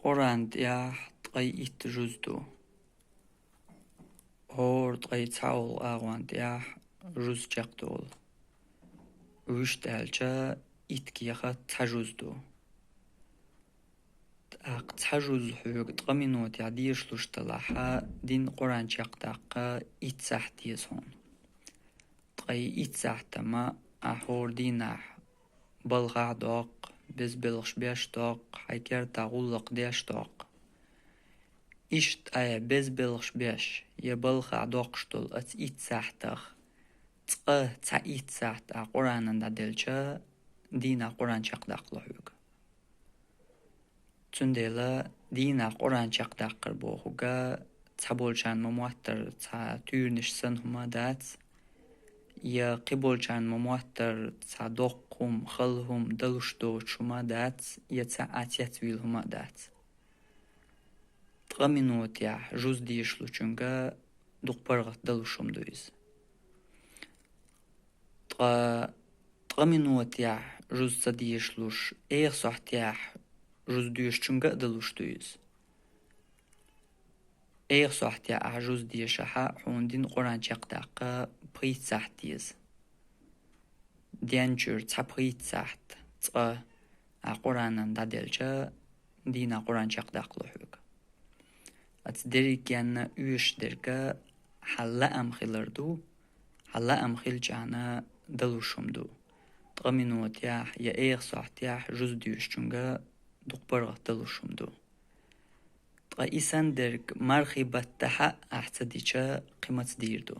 قرآن تياح تقي إتجوزدو هور تقي تعول آغوان تياح جوز جاقدول وش تالجا إتكيخة تجوزدو تاق تجوز حوق تقمينو تعديش لوش تلاحا دين قرآن جاقداقا إتساح تيزهون تقي إتساح تما أحور ديناح بلغع دوق بز بلغش بيش دوق حيكر تغلق ديش دوق إشت آيا بز بلغش بيش يبلغع دوقشتول أت إتساحتخ تقه تا إتساحت قرآن دا دلچا دينا قرآن چاقداق لحوق تندلا دينا قرآن چاقداق قربوغوغا تابولچان ممواتر تا تورنش سنهما دات يا قبولچان ممواتر تا دوقهم خلهم دلشتو چما دات يا تا آتيات ويلهما دات تغمينوت يا جوز ديشلو چونغا دوق برغت دلشم دويز تغمينوت يا جوز تديشلوش ايغ صحت يا جوز ديش چونغا دلوش دويز ايغ صحت يا جوز ديشها حوندين قرآن چاقداقا بريت ساحتيز ديانجور تا بريت ساحت تا قرآن دا دلچا دينا قرآن چاقداق لحوق أتدريكيان يوش درجة حلا أمخيلردو حلا أمخيل جانا دلوشمدو تغمينوت ياح يا إيغ صحت ياح جوز ديوش چونغا دوقبرغ دلوشمدو تغا إيسان درج مرخي بتحق أحتديشا قيمة ديردو